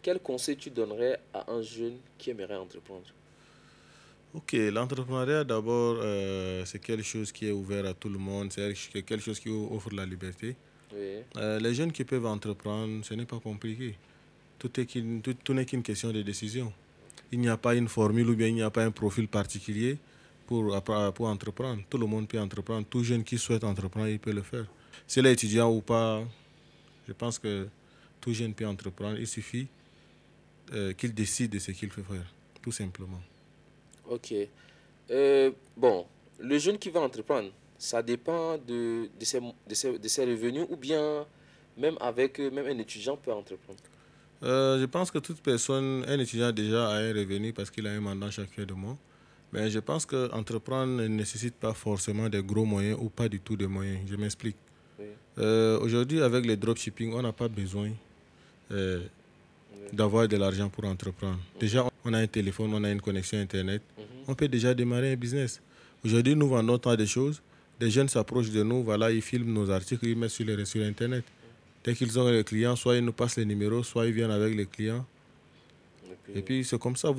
quel conseil tu donnerais à un jeune qui aimerait entreprendre? Ok, l'entrepreneuriat d'abord, c'est quelque chose qui est ouvert à tout le monde, c'est quelque chose qui offre la liberté. Oui, Les jeunes qui peuvent entreprendre, ce n'est pas compliqué. Tout n'est qu'une question de décision. Il n'y a pas une formule ou bien il n'y a pas un profil particulier pour entreprendre. Tout le monde peut entreprendre. Tout jeune qui souhaite entreprendre, il peut le faire. S'il est étudiant ou pas, je pense que tout jeune peut entreprendre. Il suffit qu'il décide de ce qu'il veut faire, tout simplement. ok. Bon, le jeune qui va entreprendre, ça dépend de ses revenus ou bien même un étudiant peut entreprendre. Je pense que toute personne, un étudiant déjà a un revenu parce qu'il a un mandat chaque fin de mois. Mais je pense qu'entreprendre ne nécessite pas forcément des gros moyens ou pas du tout de moyens. Je m'explique. Oui, Aujourd'hui, avec les dropshipping, on n'a pas besoin euh, oui. d'avoir de l'argent pour entreprendre. Mhm, Déjà, on a un téléphone, on a une connexion Internet. mhm. On peut déjà démarrer un business. Aujourd'hui, nous vendons tant de choses. Des jeunes s'approchent de nous, voilà, ils filment nos articles, ils mettent sur Internet. Dès qu'ils ont les clients, soit ils nous passent les numéros, soit ils viennent avec les clients. Et Et puis, puis, c'est comme ça,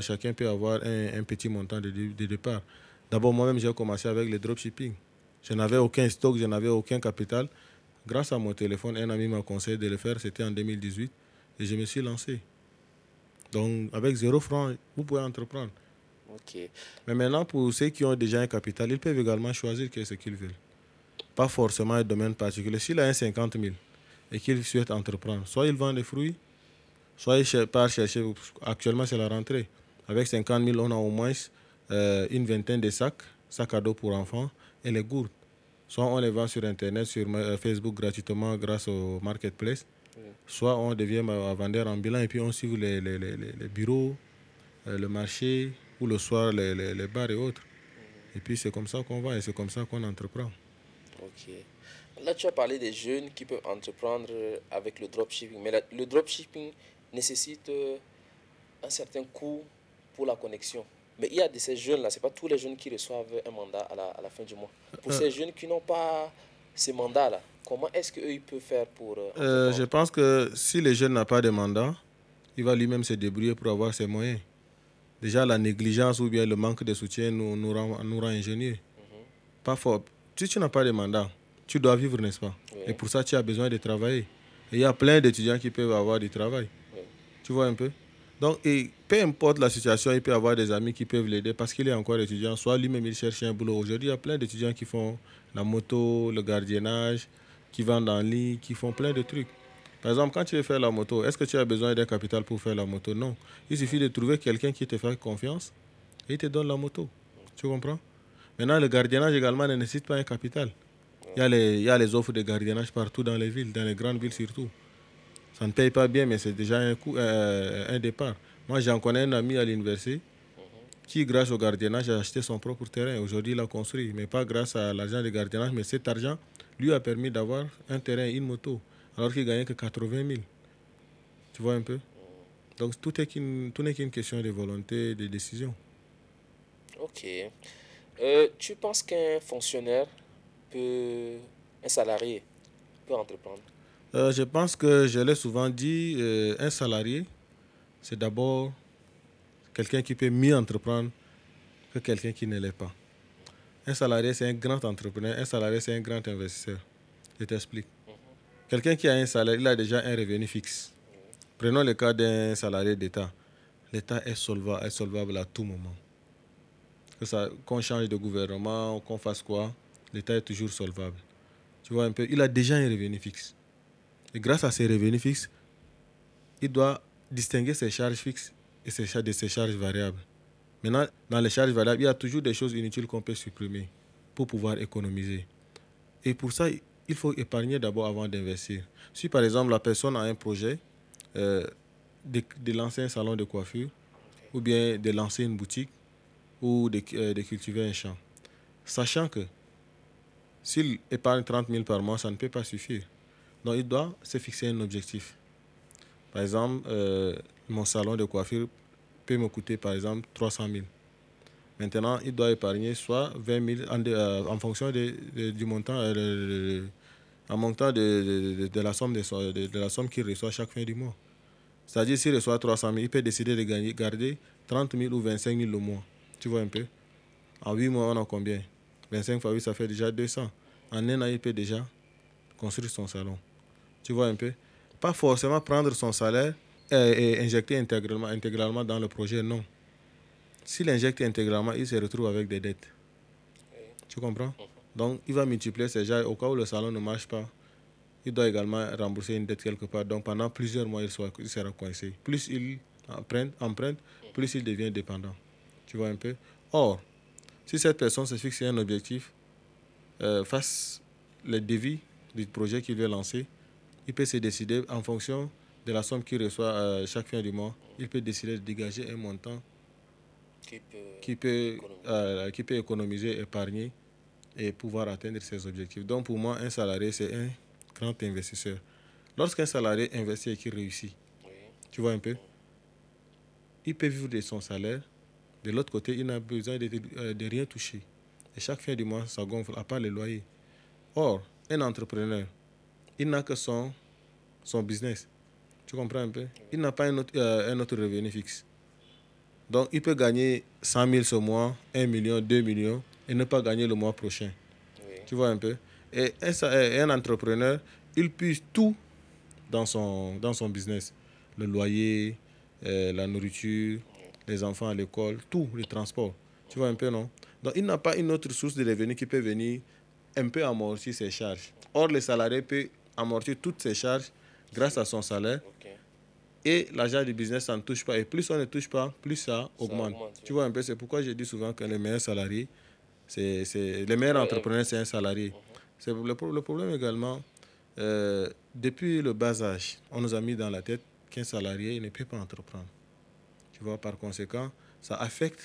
chacun peut avoir un petit montant de départ. D'abord, moi-même, j'ai commencé avec le dropshipping. Je n'avais ok. aucun stock, je n'avais aucun capital. Grâce à mon téléphone, un ami m'a conseillé de le faire, c'était en 2018. Et je me suis lancé. Donc, avec 0 franc, vous pouvez entreprendre. Ok. Mais maintenant, pour ceux qui ont déjà un capital, ils peuvent également choisir ce qu'ils veulent. Pas forcément un domaine particulier. S'il a un 50 000 et qu'il souhaite entreprendre, soit il vend des fruits, soit il part chercher. Actuellement, c'est la rentrée. Avec 50 000, on a au moins une vingtaine de sacs à dos pour enfants et les gourdes. Soit on les vend sur Internet, sur Facebook gratuitement grâce au marketplace, Oui. soit on devient vendeur ambulant et puis on suit les bureaux, le marché ou le soir les bars et autres. Mhm. Et puis c'est comme ça qu'on va et c'est comme ça qu'on entreprend. Ok. Là, tu as parlé des jeunes qui peuvent entreprendre avec le dropshipping. Mais le dropshipping nécessite un certain coût pour la connexion. Mais il y a de ces jeunes-là, ce n'est pas tous les jeunes qui reçoivent un mandat à la fin du mois. Pour Euh, ces jeunes qui n'ont pas ces mandats-là, comment est-ce qu'eux, ils peuvent faire pour je entreprendre? pense que si le jeune n'a pas de mandat, il va lui-même se débrouiller pour avoir ses moyens. Déjà, la négligence ou bien le manque de soutien nous rend ingénieux. Mhm. Pas fort. Si tu n'as pas de mandat, tu dois vivre, n'est-ce pas? Et Oui, pour ça, tu as besoin de travailler. Et il y a plein d'étudiants qui peuvent avoir du travail. oui. Tu vois un peu? Donc, et peu importe la situation, il peut avoir des amis qui peuvent l'aider parce qu'il est encore étudiant. Soit lui-même, il cherche un boulot. Aujourd'hui, il y a plein d'étudiants qui font la moto, le gardiennage, qui vendent en ligne, qui font plein de trucs. Par exemple, quand tu veux faire la moto, est-ce que tu as besoin d'un capital pour faire la moto? Non. Il suffit Non. de trouver quelqu'un qui te fait confiance et il te donne la moto. Mhm. Tu comprends? Maintenant, le gardiennage également ne nécessite pas un capital. Ouais. Il y a les offres de gardiennage partout dans les villes, dans les grandes villes surtout. Ça ne paye pas bien, mais c'est déjà un départ. Moi, j'en connais un ami à l'université Mhm. qui, grâce au gardiennage, a acheté son propre terrain. Aujourd'hui, il a construit, mais pas grâce à l'argent du gardiennage, mais cet argent lui a permis d'avoir un terrain et une moto, alors qu'il gagnait que 80 000. Tu vois un peu? Mhm. Donc, tout n'est qu'une question de volonté, de décision. Ok. Tu penses qu'un fonctionnaire peut, un salarié peut entreprendre? Je pense que je l'ai souvent dit, un salarié, c'est d'abord quelqu'un qui peut mieux entreprendre que quelqu'un qui ne l'est pas. Un salarié, c'est un grand entrepreneur. Un salarié, c'est un grand investisseur. Je t'explique. Mhm. Quelqu'un qui a un salaire, il a déjà un revenu fixe. Oui. Prenons le cas d'un salarié d'État. L'État est solvable à tout moment. Qu'on change de gouvernement, qu'on fasse quoi, l'État est toujours solvable. Tu vois un peu, il a déjà un revenu fixe. Et grâce à ces revenus fixes, il doit distinguer ses charges fixes et de ses charges variables. Maintenant, dans les charges variables, il y a toujours des choses inutiles qu'on peut supprimer pour pouvoir économiser. Et pour ça, il faut épargner d'abord avant d'investir. Si par exemple la personne a un projet euh, de lancer un salon de coiffure, Ok. ou bien de lancer une boutique, ou de cultiver un champ, sachant que s'il épargne 30 000 par mois, ça ne peut pas suffire. Donc il doit se fixer un objectif. Par exemple, mon salon de coiffure peut me coûter par exemple 300 000. Maintenant, il doit épargner soit 20 000 en fonction du montant, en montant de la somme qu'il reçoit chaque fin du mois. C'est-à-dire, s'il reçoit 300 000, il peut décider de garder 30 000 ou 25 000 le mois. Tu vois un peu? En 8 mois, on a combien? 25 fois 8, ça fait déjà 200. En un an, il peut déjà construire son salon. Tu vois un peu? Pas forcément prendre son salaire et injecter intégralement dans le projet, non. S'il injecte intégralement, il se retrouve avec des dettes. Tu comprends? Donc, il va multiplier ces gens. Au cas où le salon ne marche pas, il doit également rembourser une dette quelque part. Donc, pendant plusieurs mois, il sera coincé. Plus il emprunte, plus il devient dépendant. Tu vois un peu? Or, si cette personne se fixe un objectif, fasse le devis du projet qu'il veut lancer, il peut se décider en fonction de la somme qu'il reçoit chaque fin du mois. Il peut décider de dégager un montant qui peut économiser, épargner et pouvoir atteindre ses objectifs. Donc pour moi, un salarié, c'est un grand investisseur. Lorsqu'un salarié investit et qu'il réussit, tu vois un peu, il peut vivre de son salaire. De l'autre côté, il n'a besoin de rien toucher. Et chaque fin du mois, ça gonfle, à part le loyer. Or, un entrepreneur, il n'a que son business. Tu comprends un peu? Il n'a pas un autre revenu fixe. Donc, il peut gagner 100 000 ce mois, 1 million, 2 millions, et ne pas gagner le mois prochain. Tu vois un peu? Et un entrepreneur, il puise tout dans son business. Le loyer, la nourriture, les enfants à l'école, tout, le transport. Tu vois un peu, non? Donc, il n'a pas une autre source de revenus qui peut venir un peu amortir ses charges. Or, le salarié peut amortir toutes ses charges grâce à son salaire. Et l'argent du business, ça ne touche pas. Et plus on ne touche pas, plus ça augmente. Tu vois un peu, c'est pourquoi je dis souvent que les meilleurs salariés, les meilleurs entrepreneurs, c'est un salarié. C'est le problème également, depuis le bas âge, on nous a mis dans la tête qu'un salarié ne peut pas entreprendre. Tu vois, par conséquent, ça affecte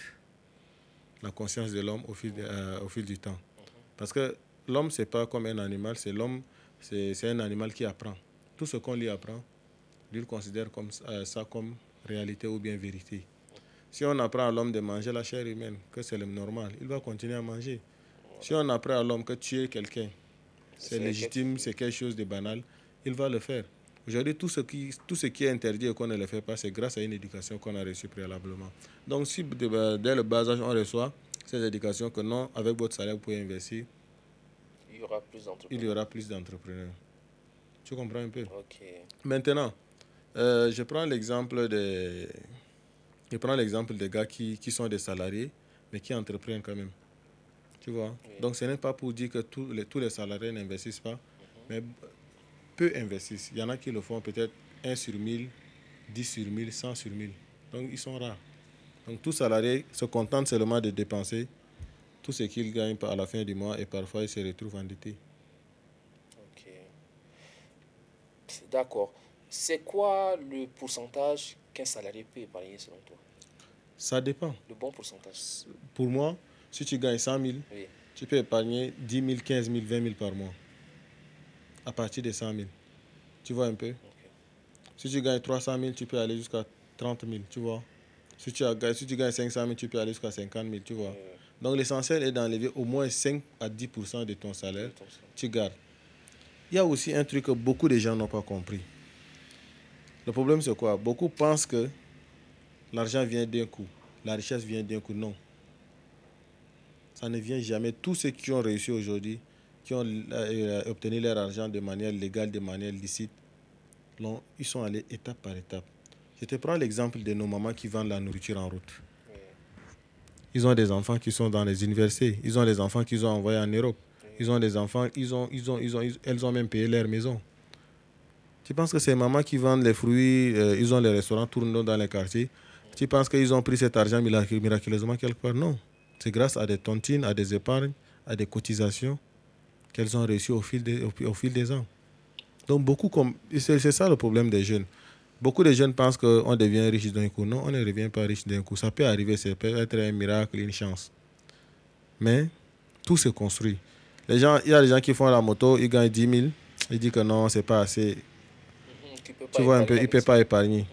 la conscience de l'homme au fil du temps. Parce que l'homme, ce n'est pas comme un animal, c'est un animal qui apprend. Tout ce qu'on lui apprend, lui le considère comme ça comme réalité ou bien vérité. Si on apprend à l'homme de manger la chair humaine, que c'est le normal, il va continuer à manger. Si on apprend à l'homme que tuer quelqu'un, c'est légitime, c'est quelque chose de banal, il va le faire. Aujourd'hui, tout ce qui est interdit et qu'on ne le fait pas, c'est grâce à une éducation qu'on a reçue préalablement. Donc, si dès le bas âge, on reçoit cette éducation que non, avec votre salaire, vous pouvez investir, il y aura plus d'entrepreneurs. Tu comprends un peu? Okay. Maintenant, je prends l'exemple des gars qui sont des salariés, mais qui entreprennent quand même. Tu vois? Oui. Donc, ce n'est pas pour dire que tous les salariés n'investissent pas, mais peu investissent. Il y en a qui le font peut-être 1 sur 1000, 10 sur 1000, 100 sur 1000. Donc, ils sont rares. Donc, tout salarié se contente seulement de dépenser tout ce qu'il gagne à la fin du mois et parfois il se retrouve endetté. Ok. D'accord. C'est quoi le pourcentage qu'un salarié peut épargner selon toi? Ça dépend. Le bon pourcentage. Pour moi, si tu gagnes 100 000, oui, tu peux épargner 10 000, 15 000, 20 000 par mois. À partir de 100 000. Tu vois un peu? Okay. Si tu gagnes 300 000, tu peux aller jusqu'à 30 000. Tu vois? Si tu gagnes 500 000, tu peux aller jusqu'à 50 000. Tu vois? Donc l'essentiel est d'enlever au moins 5 à 10% de ton salaire. Tu gardes. Il y a aussi un truc que beaucoup de gens n'ont pas compris. Le problème, c'est quoi? Beaucoup pensent que l'argent vient d'un coup. La richesse vient d'un coup. Non. Ça ne vient jamais. Tous ceux qui ont réussi aujourd'hui, qui ont obtenu leur argent de manière légale, de manière licite, ils sont allés étape par étape. Je te prends l'exemple de nos mamans qui vendent la nourriture en route. Ils ont des enfants qui sont dans les universités. Ils ont des enfants qu'ils ont envoyés en Europe. Ils ont des enfants, elles ont même payé leur maison. Tu penses que ces mamans qui vendent les fruits, ils ont les restaurants tournant dans les quartiers, tu penses qu'ils ont pris cet argent miraculeusement quelque part? Non. C'est grâce à des tontines, à des épargnes, à des cotisations qu'elles ont réussi au fil des ans. Donc, c'est ça le problème des jeunes. Beaucoup de jeunes pensent qu'on devient riche d'un coup. Non, on ne devient pas riche d'un coup. Ça peut arriver, ça peut être un miracle, une chance. Mais tout se construit. Il y a des gens qui font la moto, ils gagnent 10 000, ils disent que non, c'est pas assez. Tu vois un peu, ils ne peuvent pas épargner.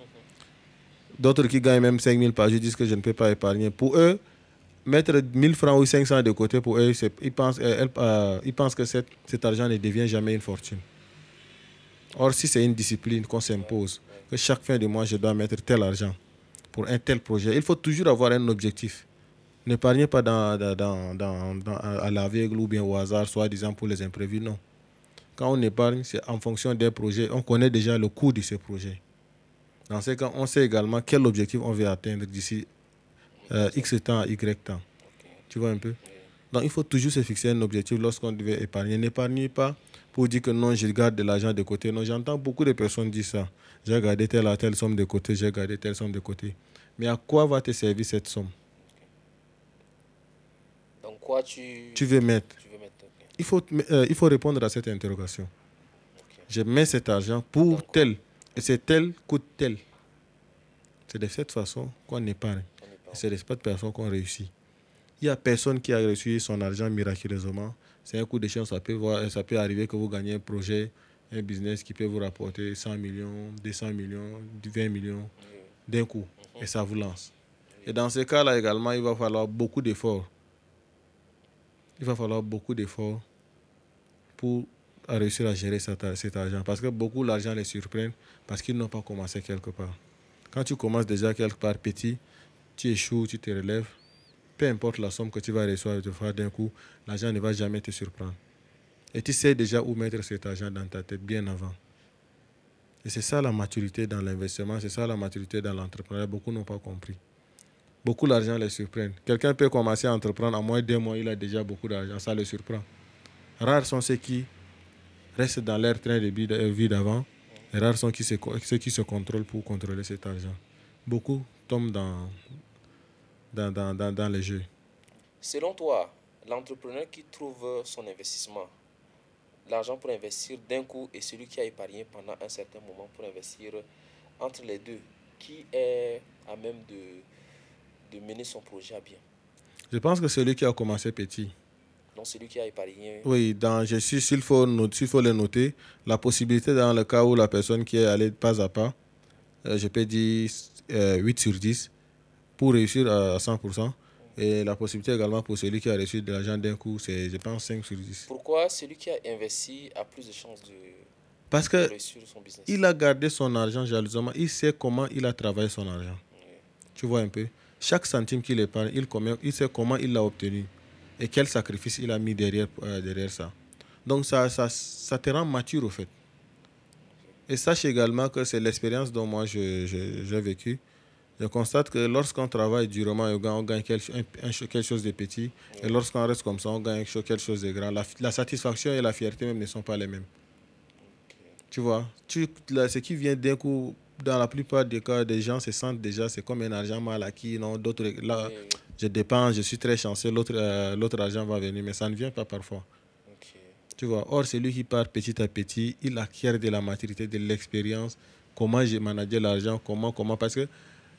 D'autres qui gagnent même 5 000 par jour disent que je ne peux pas épargner. Pour eux, mettre 1 000 francs ou 500 de côté, pour eux, ils pensent que cet argent ne devient jamais une fortune. Or, si c'est une discipline qu'on s'impose, que chaque fin de mois, je dois mettre tel argent pour un tel projet, il faut toujours avoir un objectif. N'épargnez pas à l'aveugle ou bien au hasard, soi-disant pour les imprévus, non. Quand on épargne, c'est en fonction des projets. On connaît déjà le coût de ces projets. Dans ce cas, on sait également quel objectif on veut atteindre d'ici X temps à Y temps. Tu vois un peu? Donc, il faut toujours se fixer un objectif lorsqu'on devait épargner. N'épargnez pas pour dire que non, je garde de l'argent de côté. Non, j'entends beaucoup de personnes dire ça. J'ai gardé telle somme de côté, j'ai gardé telle somme de côté. Mais à quoi va te servir cette somme? Donc, quoi tu veux mettre? Il faut répondre à cette interrogation. Je mets cet argent pour tel. Et c'est tel coûte tel. C'est de cette façon qu'on épargne. Et c'est de cette façon qu'on réussit. Il n'y a personne qui a reçu son argent miraculeusement. C'est un coup de chance. Ça peut arriver que vous gagnez un projet, un business qui peut vous rapporter 100 millions, 200 millions, 20 millions d'un coup. Et ça vous lance. Et dans ce cas-là également, il va falloir beaucoup d'efforts. Il va falloir beaucoup d'efforts pour réussir à gérer cet argent. Parce que beaucoup l'argent les surprennent parce qu'ils n'ont pas commencé quelque part. Quand tu commences déjà quelque part petit, tu échoues, tu te relèves. Peu importe la somme que tu vas recevoir d'un coup, l'argent ne va jamais te surprendre. Et tu sais déjà où mettre cet argent dans ta tête bien avant. Et c'est ça la maturité dans l'investissement, c'est ça la maturité dans l'entrepreneuriat. Beaucoup n'ont pas compris. Beaucoup l'argent les surprend. Quelqu'un peut commencer à entreprendre en moins d'1 mois, il a déjà beaucoup d'argent, ça le surprend. Rares sont ceux qui restent dans leur train de vie d'avant. Et rares sont ceux qui se contrôlent pour contrôler cet argent. Beaucoup tombent dans les jeux. Selon toi, l'entrepreneur qui trouve son investissement, l'argent pour investir d'un coup, et celui qui a épargné pendant un certain moment pour investir, entre les deux, qui est à même de mener son projet à bien? Je pense que celui qui a commencé petit. Donc celui qui a épargné. Oui, s'il faut le noter, la possibilité dans le cas où la personne qui est allée pas à pas, je peux dire 8 sur 10, pour réussir à 100%. Et la possibilité également pour celui qui a reçu de l'argent d'un coup, c'est, je pense, 5 sur 10. Pourquoi celui qui a investi a plus de chances Parce que réussir son business? Il a gardé son argent jalousement. Il sait comment il a travaillé son argent. Oui. Tu vois un peu? Chaque centime qu'il épargne, il sait comment il l'a obtenu. Et quel sacrifice il a mis derrière ça. Donc ça te rend mature au fait. Et sache également que c'est l'expérience dont moi j'ai vécu. Je constate que lorsqu'on travaille durement, on gagne quelque chose de petit. Oui. Et lorsqu'on reste comme ça, on gagne quelque chose de grand. La satisfaction et la fierté même ne sont pas les mêmes. Okay. Tu vois, ce qui vient d'un coup, dans la plupart des cas, des gens se sentent déjà, c'est comme un argent mal acquis. Non, d'autres, là, oui. Je dépense, je suis très chanceux, l'autre argent va venir, mais ça ne vient pas parfois. Okay. Tu vois, or, celui qui part petit à petit, il acquiert de la maturité, de l'expérience, comment j'ai managé l'argent, comment, parce que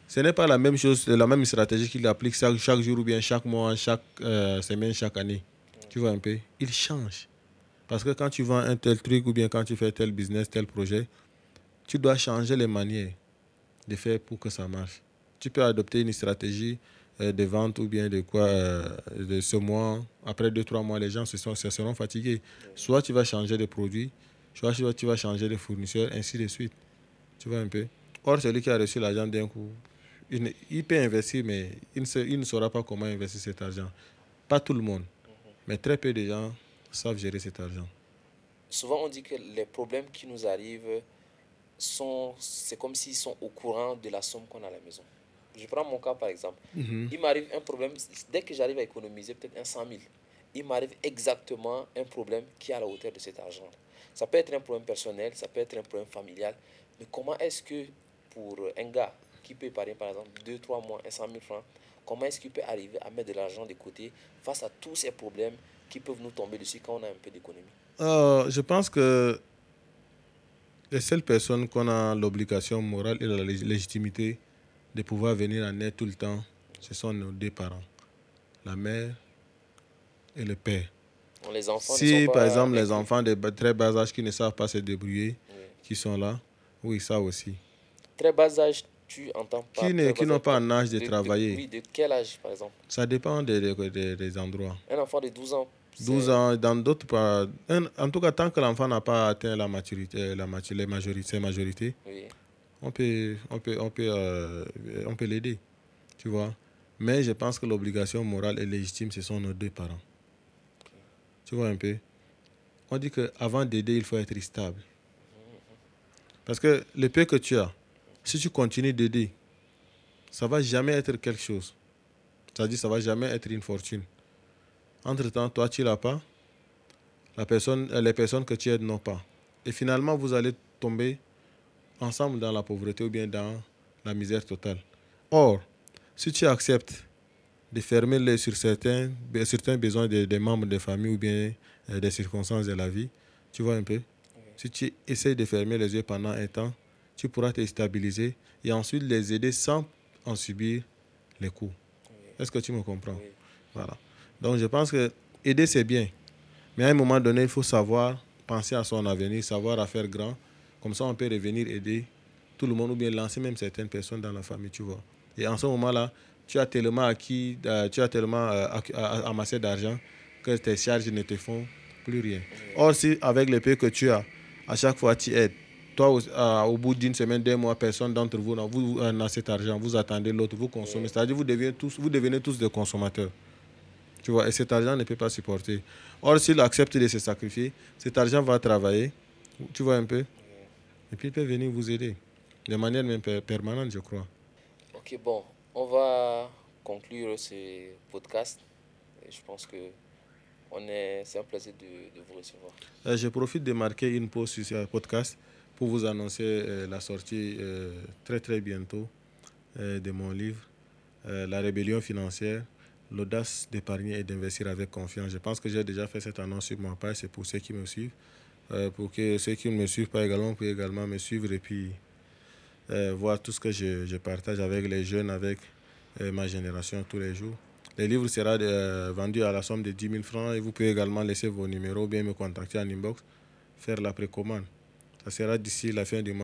ce n'est pas la même chose, la même stratégie qu'il applique chaque jour ou bien chaque mois, chaque semaine, chaque année. Tu vois un peu? Il change. Parce que quand tu vends un tel truc ou bien quand tu fais tel business, tel projet, tu dois changer les manières de faire pour que ça marche. Tu peux adopter une stratégie de vente ou bien de quoi de ce mois. Après 2-3 mois, les gens se seront fatigués. Soit tu vas changer de produit, soit tu vas changer de fournisseur, ainsi de suite. Tu vois un peu? Or, celui qui a reçu l'argent d'un coup, il peut investir, mais il ne saura pas comment investir cet argent. Pas tout le monde, mais très peu de gens savent gérer cet argent. Souvent, on dit que les problèmes qui nous arrivent, c'est comme s'ils sont au courant de la somme qu'on a à la maison. Je prends mon cas par exemple. Il m'arrive un problème, dès que j'arrive à économiser peut-être un 100 000, il m'arrive exactement un problème qui est à la hauteur de cet argent. Ça peut être un problème personnel, ça peut être un problème familial, mais comment est-ce que pour un gars qui peut épargner par exemple 2-3 mois, 100 000 francs, comment est-ce qu'il peut arriver à mettre de l'argent de côté face à tous ces problèmes qui peuvent nous tomber dessus quand on a un peu d'économie? Je pense que les seules personnes qu'on a l'obligation morale et la légitimité de pouvoir venir en aide tout le temps, ce sont nos deux parents, la mère et le père. Les enfants si par exemple les enfants de très bas âge qui ne savent pas se débrouiller, oui, qui sont là, oui, ça aussi. Très bas âge, tu entends pas? Qui n'ont pas un âge de travailler. Oui, de quel âge par exemple? Ça dépend des endroits. Un enfant de 12 ans 12 ans, dans d'autres pas. En tout cas, tant que l'enfant n'a pas atteint la maturité, ses majorités, Oui. on peut l'aider, tu vois. Mais je pense que l'obligation morale et légitime, ce sont nos deux parents. Tu vois un peu. On dit qu'avant d'aider, il faut être stable. Parce que le peu que tu as, si tu continues d'aider, ça ne va jamais être quelque chose. C'est-à-dire ça ne va jamais être une fortune. Entre-temps, toi, tu ne l'as pas. Les personnes que tu aides n'ont pas. Et finalement, vous allez tomber ensemble dans la pauvreté ou bien dans la misère totale. Or, si tu acceptes de fermer les sur certains besoins des membres de famille ou bien des circonstances de la vie, tu vois un peu. Si tu essaies de fermer les yeux pendant un temps, tu pourras te stabiliser et ensuite les aider sans en subir les coûts. Est-ce que tu me comprends? Oui. Voilà. Donc je pense que aider c'est bien. Mais à un moment donné, il faut savoir penser à son avenir, savoir à faire grand. Comme ça, on peut revenir aider tout le monde ou bien lancer même certaines personnes dans la famille, tu vois. Et en ce moment-là, tu as tellement amassé d'argent que tes charges ne te font plus rien. Or, si avec le peu que tu as, à chaque fois tu aides, toi, au bout d'une semaine, 2 mois, personne d'entre vous n'a cet argent, vous attendez l'autre, vous consommez. C'est-à-dire vous devenez tous des consommateurs. Tu vois, et cet argent ne peut pas supporter. Or, s'il accepte de se sacrifier, cet argent va travailler, tu vois un peu, et puis il peut venir vous aider, de manière même permanente, je crois. Ok, bon, on va conclure ce podcast. Et je pense que c'est un plaisir de vous recevoir. Je profite de marquer une pause sur ce podcast pour vous annoncer la sortie très très bientôt de mon livre, La rébellion financière, l'audace d'épargner et d'investir avec confiance. Je pense que j'ai déjà fait cette annonce sur ma page, c'est pour ceux qui me suivent. Pour que ceux qui ne me suivent pas également puissent également me suivre et puis voir tout ce que je partage avec les jeunes, avec ma génération tous les jours. Le livre sera vendu à la somme de 10 000 francs et vous pouvez également laisser vos numéros ou bien me contacter en inbox, faire la précommande. Ça sera d'ici la fin du mois.